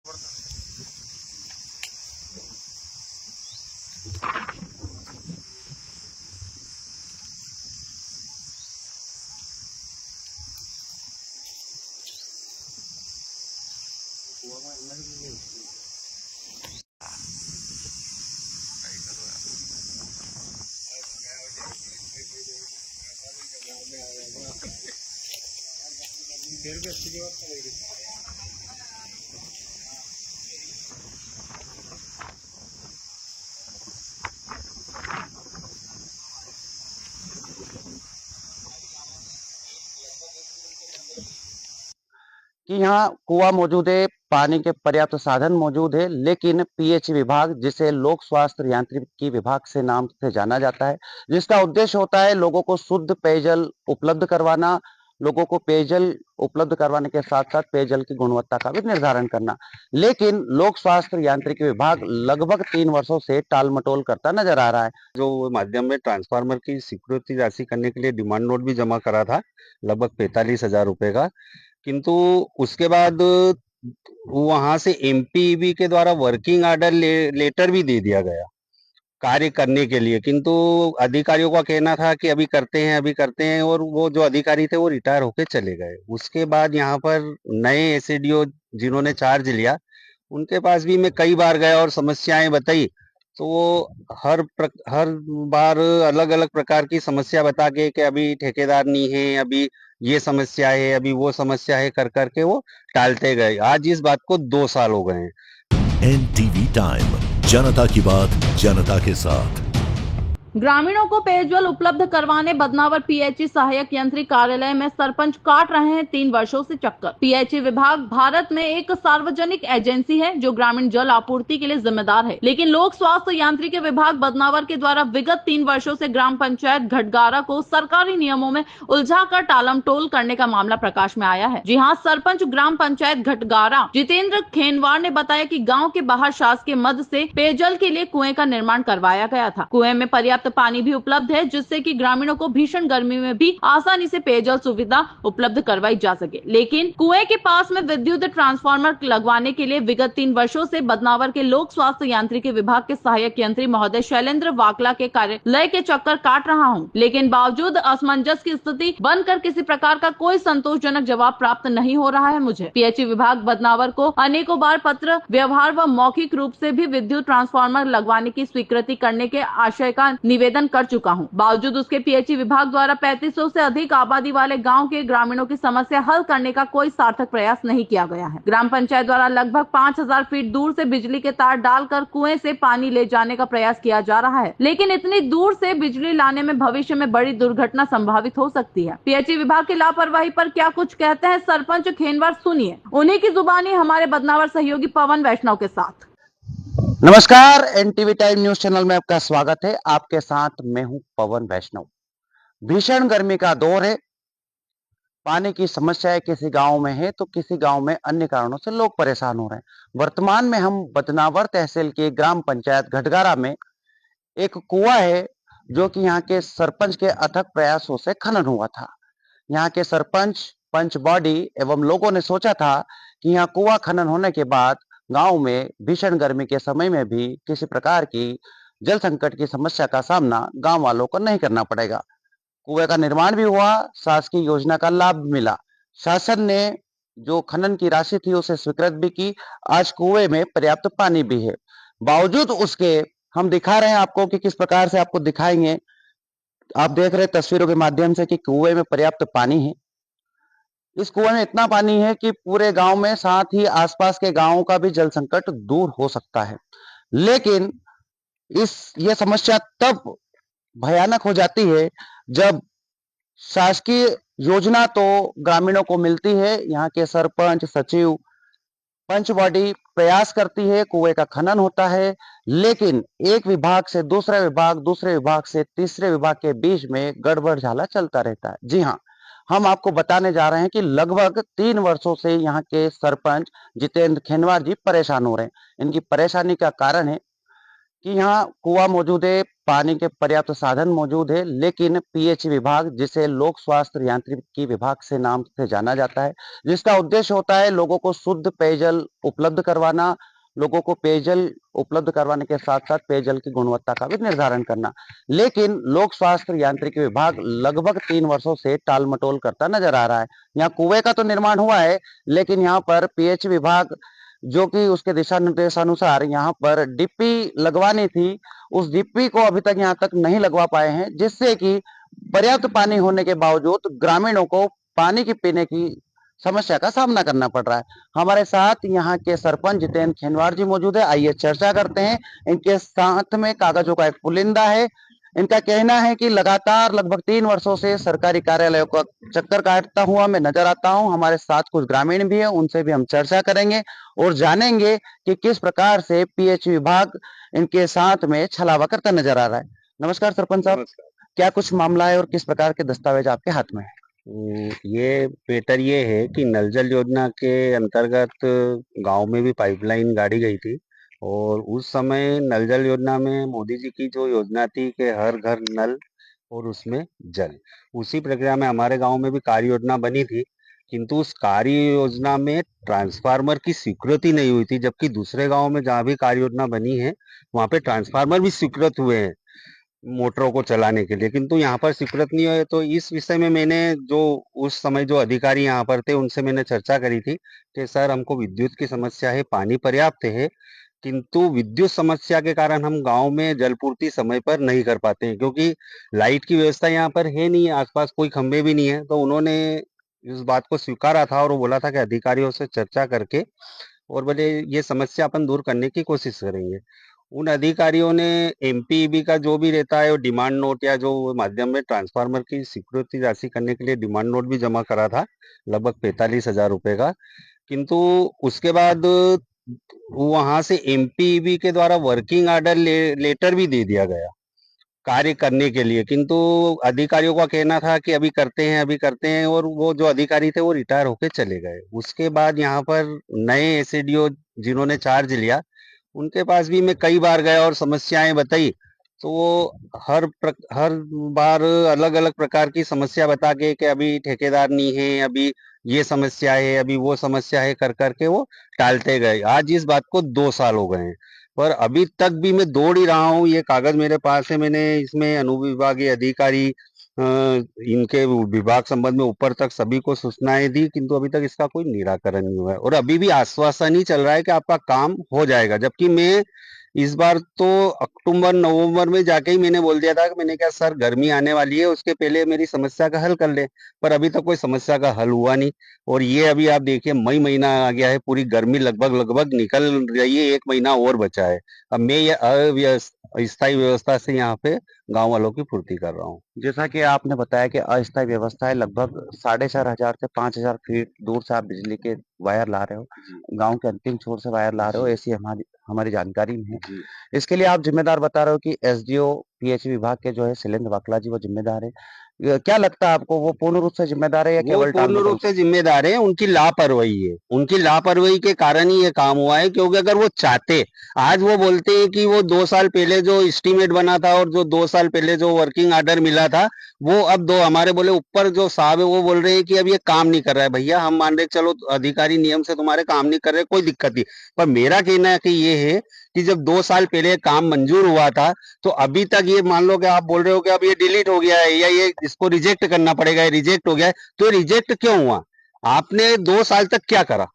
कि यहाँ कुआं मौजूद है, पानी के पर्याप्त साधन मौजूद है, लेकिन पीएच विभाग, जिसे लोक स्वास्थ्य यांत्रिकी विभाग से नाम से जाना जाता है, जिसका उद्देश्य होता है लोगों को शुद्ध पेयजल उपलब्ध करवाना, लोगों को पेयजल उपलब्ध करवाने के साथ साथ पेयजल की गुणवत्ता का भी निर्धारण करना। लेकिन लोक स्वास्थ्य यांत्रिकी विभाग लगभग 3 वर्षों से टाल-मटोल करता नजर आ रहा है। जो माध्यम में ट्रांसफार्मर की स्वीकृति राशि करने के लिए डिमांड नोट भी जमा करा था, लगभग 45,000 रुपए का, किंतु उसके बाद वहां से एमपीईबी के द्वारा वर्किंग ऑर्डर लेटर भी दे दिया गया कार्य करने के लिए, किंतु अधिकारियों का कहना था कि अभी करते हैं, और वो जो अधिकारी थे वो रिटायर होके चले गए। उसके बाद यहाँ पर नए एसडीओ जिन्होंने चार्ज लिया, उनके पास भी मैं कई बार गया और समस्याएं बताई, तो वो हर बार अलग अलग प्रकार की समस्या बता के कि अभी ठेकेदार नहीं है, अभी ये समस्या है, अभी वो समस्या है, कर करके वो टालते गए। आज इस बात को 2 साल हो गए हैं। एनटीवी टाइम, जनता की बात जनता के साथ। ग्रामीणों को पेयजल उपलब्ध करवाने बदनावर पीएचई सहायक यंत्रिक कार्यालय में सरपंच काट रहे हैं 3 वर्षों से चक्कर। पीएचई विभाग भारत में एक सार्वजनिक एजेंसी है जो ग्रामीण जल आपूर्ति के लिए जिम्मेदार है, लेकिन लोक स्वास्थ्य यांत्रिकी विभाग बदनावर के द्वारा विगत 3 वर्षों से ग्राम पंचायत घटगारा को सरकारी नियमों में उलझाकर टालमटोल करने का मामला प्रकाश में आया है। जी हाँ, सरपंच ग्राम पंचायत घटगारा जितेंद्र खेनवार ने बताया कि गाँव के बाहर शासकीय मद से पेयजल के लिए कुएं का निर्माण करवाया गया था। कुएं में पर्याप्त पानी भी उपलब्ध है, जिससे कि ग्रामीणों को भीषण गर्मी में भी आसानी से पेयजल सुविधा उपलब्ध करवाई जा सके। लेकिन कुएं के पास में विद्युत ट्रांसफार्मर लगवाने के लिए विगत 3 वर्षों से बदनावर के लोक स्वास्थ्य यांत्रिकी विभाग के सहायक यंत्री महोदय शैलेंद्र वाकला के कार्यालय के चक्कर काट रहा हूं, लेकिन बावजूद असमंजस की स्थिति बनकर किसी प्रकार का कोई संतोषजनक जवाब प्राप्त नहीं हो रहा है। मुझे पीएचई विभाग बदनावर को अनेकों बार पत्र व्यवहार व मौखिक रूप से भी विद्युत ट्रांसफार्मर लगवाने की स्वीकृति करने के आशय का निवेदन कर चुका हूं। बावजूद उसके पीएचई विभाग द्वारा 3500 से अधिक आबादी वाले गांव के ग्रामीणों की समस्या हल करने का कोई सार्थक प्रयास नहीं किया गया है। ग्राम पंचायत द्वारा लगभग 5000 फीट दूर से बिजली के तार डालकर कुएं से पानी ले जाने का प्रयास किया जा रहा है, लेकिन इतनी दूर से बिजली लाने में भविष्य में बड़ी दुर्घटना संभावित हो सकती है। पीएचई विभाग की लापरवाही पर क्या कुछ कहते हैं सरपंच खेनवार, सुनिए उन्हीं की जुबानी हमारे बदनावर सहयोगी पवन वैष्णव के साथ। नमस्कार, एनटीवी टाइम न्यूज चैनल में आपका स्वागत है। आपके साथ मैं हूं पवन वैष्णव। भीषण गर्मी का दौर है, पानी की समस्या किसी गांव में है तो किसी गांव में अन्य कारणों से लोग परेशान हो रहे हैं। वर्तमान में हम बदनावर तहसील के ग्राम पंचायत घटगारा में एक कुआं है जो कि यहाँ के सरपंच के अथक प्रयासों से खनन हुआ था। यहाँ के सरपंच, पंच बॉडी एवं लोगों ने सोचा था कि यहाँ कुआं खनन होने के बाद गांव में भीषण गर्मी के समय में भी किसी प्रकार की जल संकट की समस्या का सामना गांव वालों को नहीं करना पड़ेगा। कुएं का निर्माण भी हुआ, शासकीय योजना का लाभ मिला, शासन ने जो खनन की राशि थी उसे स्वीकृत भी की। आज कुएं में पर्याप्त पानी भी है। बावजूद उसके हम दिखा रहे हैं आपको कि किस प्रकार से आपको दिखाएंगे। आप देख रहे तस्वीरों के माध्यम से कि कुएं में पर्याप्त पानी है। इस कुएं में इतना पानी है कि पूरे गांव में, साथ ही आसपास के गांवों का भी जल संकट दूर हो सकता है। लेकिन ये समस्या तब भयानक हो जाती है जब शासकीय योजना तो ग्रामीणों को मिलती है, यहाँ के सरपंच, सचिव, पंच बॉडी प्रयास करती है, कुएं का खनन होता है, लेकिन एक विभाग से दूसरे विभाग, दूसरे विभाग से तीसरे विभाग के बीच में गड़बड़ झाला चलता रहता है। जी हाँ, हम आपको बताने जा रहे हैं कि लगभग 3 वर्षों से यहाँ के सरपंच जितेंद्र खेनवार जी परेशान हो रहे हैं। इनकी परेशानी का कारण है कि यहाँ कुआं मौजूद है, पानी के पर्याप्त साधन मौजूद है, लेकिन पीएच विभाग, जिसे लोक स्वास्थ्य यांत्रिकी विभाग से नाम से जाना जाता है, जिसका उद्देश्य होता है लोगों को शुद्ध पेयजल उपलब्ध करवाना, लोगों को पेयजल उपलब्ध करवाने के साथ-साथ पेयजल की गुणवत्ता का भी निर्धारण करना। लेकिन लोक स्वास्थ्य यांत्रिकी विभाग लगभग 3 वर्षों से टाल-मटोल करता नजर आ रहा है। यहाँ कुएं का तो निर्माण हुआ है, लेकिन यहाँ पर पीएच विभाग, जो कि उसके दिशा निर्देशानुसार यहाँ पर डिप्पी लगवानी थी, उस डिप्पी को अभी तक यहाँ तक नहीं लगवा पाए हैं, जिससे कि पर्याप्त पानी होने के बावजूद ग्रामीणों को पानी की पीने की समस्या का सामना करना पड़ रहा है। हमारे साथ यहाँ के सरपंच जितेंद्र खेनवाड़ जी मौजूद है। आइए चर्चा करते हैं। इनके साथ में कागजों का एक पुलिंदा है। इनका कहना है कि लगातार लगभग 3 वर्षों से सरकारी कार्यालयों का चक्कर काटता हुआ मैं नजर आता हूं। हमारे साथ कुछ ग्रामीण भी है, उनसे भी हम चर्चा करेंगे और जानेंगे कि किस प्रकार से पीएच विभाग इनके साथ में छलावा करता नजर आ रहा है। नमस्कार सरपंच साहब, नमस्कार। क्या कुछ मामला है और किस प्रकार के दस्तावेज आपके हाथ में है? ये बेटर ये है कि नल जल योजना के अंतर्गत गांव में भी पाइपलाइन गाड़ी गई थी और उस समय नल जल योजना में मोदी जी की जो योजना थी कि हर घर नल और उसमें जल, उसी प्रक्रिया में हमारे गांव में भी कार्य योजना बनी थी, किंतु उस कार्य योजना में ट्रांसफार्मर की स्वीकृति नहीं हुई थी, जबकि दूसरे गांव में जहाँ भी कार्य योजना बनी है वहां पे ट्रांसफार्मर भी स्वीकृत हुए हैं मोटरों को चलाने के लिए, किंतु यहाँ पर स्वीकृत नहीं हुए। तो इस विषय में मैंने जो उस समय जो अधिकारी यहाँ पर थे उनसे मैंने चर्चा करी थी कि सर हमको विद्युत की समस्या है, पानी पर्याप्त है, किंतु विद्युत समस्या के कारण हम गांव में जलपूर्ति समय पर नहीं कर पाते हैं, क्योंकि लाइट की व्यवस्था यहाँ पर है नहीं, आसपास कोई खंभे भी नहीं है। तो उन्होंने इस बात को स्वीकारा था और वो बोला था कि अधिकारियों से चर्चा करके और बोले ये समस्या अपन दूर करने की कोशिश करेंगे। उन अधिकारियों ने एमपीईबी का जो भी रहता है वो डिमांड नोट या जो माध्यम में ट्रांसफार्मर की स्वीकृति राशि करने के लिए डिमांड नोट भी जमा करा था, लगभग 45,000 रुपए का। किंतु उसके बाद वहां से एमपीईबी के द्वारा वर्किंग ऑर्डर लेटर भी दे दिया गया कार्य करने के लिए, किंतु अधिकारियों का कहना था कि अभी करते हैं अभी करते हैं, और वो जो अधिकारी थे वो रिटायर होके चले गए। उसके बाद यहाँ पर नए एसडीओ जिन्होंने चार्ज लिया उनके पास भी मैं कई बार गया और समस्याएं बताई, तो वो हर बार अलग अलग प्रकार की समस्या बता के कि अभी ठेकेदार नहीं है, अभी ये समस्या है, अभी वो समस्या है, कर करके वो टालते गए। आज इस बात को 2 साल हो गए हैं, पर अभी तक भी मैं दौड़ ही रहा हूँ। ये कागज मेरे पास है, मैंने इसमें अनुविभागीय अधिकारी इनके विभाग संबंध में ऊपर तक सभी को सूचनाएं दी, किंतु अभी तक इसका कोई निराकरण नहीं हुआ है और अभी भी आश्वासन ही चल रहा है कि आपका काम हो जाएगा। जबकि मैं इस बार तो अक्टूबर नवंबर में जाके ही मैंने बोल दिया था कि मैंने कहा सर गर्मी आने वाली है, उसके पहले मेरी समस्या का हल कर ले, पर अभी तक कोई समस्या का हल हुआ नहीं। और ये अभी आप देखिए मई महीना आ गया है, पूरी गर्मी लगभग निकल रही है, 1 महीना और बचा है। अब मैं ये अस्थायी व्यवस्था से यहाँ पे गांव वालों की पूर्ति कर रहा हूँ। जैसा कि आपने बताया कि अस्थायी व्यवस्था है, लगभग 4,500 से 5,000 फीट दूर से आप बिजली के वायर ला रहे हो, गांव के अंतिम छोर से वायर ला रहे हो, ऐसी हमारी हमारी जानकारी में है। इसके लिए आप जिम्मेदार बता रहे हो कि एसडीओ पीएच विभाग के जो है शैलेंद्र वाकला जी वो जिम्मेदार है। क्या लगता है आपको, वो पूर्ण रूप से जिम्मेदार है या वो केवल पूर्ण रूप से जिम्मेदार है, उनकी लापरवाही है, उनकी लापरवाही के कारण ही ये काम हुआ है। क्योंकि अगर वो चाहते, आज वो बोलते हैं कि वो 2 साल पहले जो एस्टीमेट बना था और जो 2 साल पहले जो वर्किंग ऑर्डर मिला था वो अब दो, हमारे बोले ऊपर जो साहब है वो बोल रहे हैं कि अब ये काम नहीं कर रहा है। भैया हम मान रहे चलो अधिकारी नियम से तुम्हारे काम नहीं कर रहे, कोई दिक्कत नहीं, पर मेरा कहना है कि ये है कि जब 2 साल पहले काम मंजूर हुआ था तो अभी तक ये मान लो कि आप बोल रहे हो कि अब ये डिलीट हो गया है या ये इसको रिजेक्ट करना पड़ेगा, रिजेक्ट हो गया है, तो रिजेक्ट क्यों हुआ? आपने 2 साल तक क्या करा?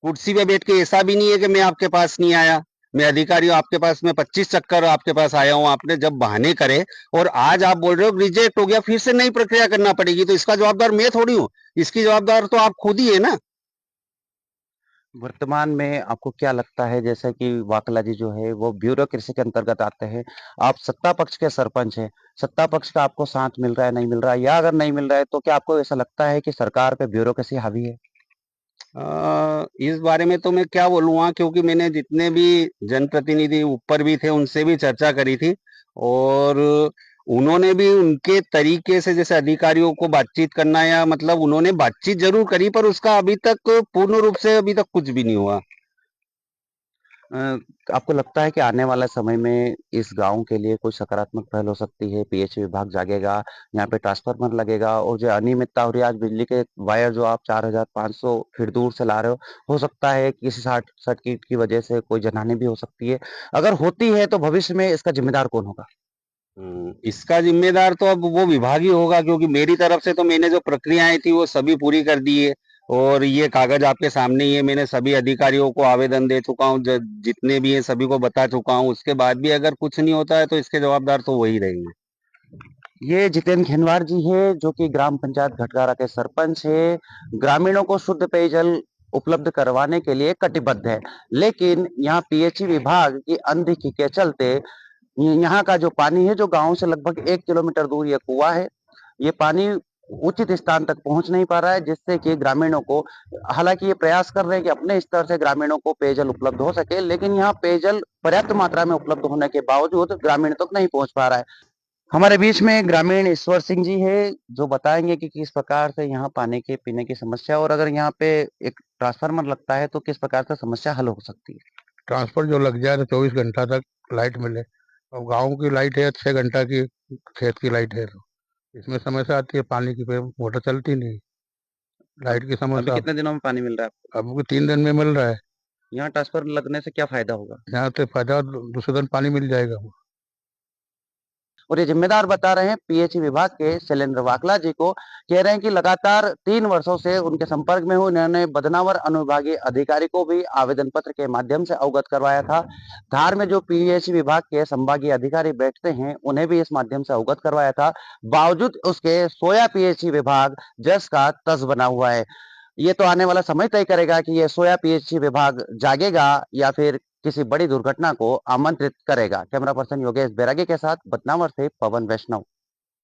कुर्सी पे बैठ के ऐसा भी नहीं है कि मैं आपके पास नहीं आया, मैं अधिकारी हूं आपके पास, मैं 25 चक्कर आपके पास आया हूं, आपने जब बहाने करे और आज आप बोल रहे हो रिजेक्ट हो गया, फिर से नई प्रक्रिया करना पड़ेगी, तो इसका जवाबदार मैं थोड़ी हूँ, इसकी जवाबदार तो आप खुद ही है ना। वर्तमान में आपको क्या लगता है, जैसे कि वाकला जी जो है वो ब्यूरोक्रेसी के अंतर्गत आते हैं, आप सत्ता पक्ष के सरपंच हैं, सत्ता पक्ष का आपको साथ मिल रहा है नहीं मिल रहा है, या अगर नहीं मिल रहा है तो क्या आपको ऐसा लगता है कि सरकार पे ब्यूरोक्रेसी हावी है? इस बारे में तो मैं क्या बोलूँगा, क्योंकि मैंने जितने भी जनप्रतिनिधि ऊपर भी थे उनसे भी चर्चा करी थी और उन्होंने भी उनके तरीके से, जैसे अधिकारियों को बातचीत करना या मतलब उन्होंने बातचीत जरूर करी, पर उसका अभी तक पूर्ण रूप से अभी तक कुछ भी नहीं हुआ। अ, आपको लगता है कि आने वाले समय में इस गांव के लिए कोई सकारात्मक पहल हो सकती है? पीएचई विभाग जागेगा, यहाँ पे ट्रांसफार्मर लगेगा और जो अनियमितता हो रही है, आज बिजली के वायर जो आप 4500 फीट दूर से ला रहे हो सकता है कि किसी शॉर्ट सर्किट की वजह से कोई जनहानि भी हो सकती है। अगर होती है तो भविष्य में इसका जिम्मेदार कौन होगा? इसका जिम्मेदार तो अब वो विभाग ही होगा, क्योंकि मेरी तरफ से तो मैंने जो प्रक्रियाएं थी वो सभी पूरी कर दी है। और ये कागज आपके सामने ही है, मैंने सभी अधिकारियों को आवेदन दे चुका हूँ, जितने भी हैं सभी को बता चुका हूँ। उसके बाद भी अगर कुछ नहीं होता है तो इसके जवाबदार तो वही रहेंगे। ये जितेंद्र खेनवार जी है, जो कि ग्राम पंचायत घटगारा के सरपंच है। ग्रामीणों को शुद्ध पेयजल उपलब्ध करवाने के लिए कटिबद्ध है, लेकिन यहाँ पीएचई विभाग की अनदेखी के चलते यहाँ का जो पानी है, जो गांव से लगभग 1 किलोमीटर दूर ये कुआं है, ये पानी उचित स्थान तक पहुंच नहीं पा रहा है, जिससे कि ग्रामीणों को, हालांकि ये प्रयास कर रहे हैं कि अपने स्तर से ग्रामीणों को पेयजल उपलब्ध हो सके, लेकिन यहाँ पेयजल पर्याप्त मात्रा में उपलब्ध होने के बावजूद ग्रामीण तक नहीं पहुंच पा रहा है। हमारे बीच में ग्रामीण ईश्वर सिंह जी है, जो बताएंगे कि किस प्रकार से यहाँ पानी के पीने की समस्या, और अगर यहाँ पे एक ट्रांसफार्मर लगता है तो किस प्रकार से समस्या हल हो सकती है। ट्रांसफर जो लग जाए तो 24 घंटा तक लाइट मिले। अब गांव की लाइट है 6 घंटा की, खेत की लाइट है, तो इसमें समस्या आती है पानी की, पे मोटर चलती नहीं, लाइट की अभी समस्या। कितने दिनों में पानी मिल रहा है? अब 3 दिन में मिल रहा है। यहाँ ट्रांसफार्मर लगने से क्या फायदा होगा? यहाँ से फायदा, दूसरे दिन पानी मिल जाएगा। और ये जिम्मेदार बता रहे हैं पीएचई विभाग के शैलेंद्र वाकला जी को, कह रहे हैं कि लगातार 3 वर्षों से उनके संपर्क में हूँ। उन्होंने बदनावर अनुविभागीय अधिकारी को भी आवेदन पत्र के माध्यम से अवगत करवाया था। धार में जो पीएचई विभाग के संभागीय अधिकारी बैठते हैं, उन्हें भी इस माध्यम से अवगत करवाया था। बावजूद उसके सोया पीएचई विभाग जस का तस बना हुआ है। ये तो आने वाला समय तय करेगा कि ये सोया पीएचई विभाग जागेगा या फिर किसी बड़ी दुर्घटना को आमंत्रित करेगा। कैमरा पर्सन योगेश बैरागी के साथ बदनावर से पवन वैष्णव।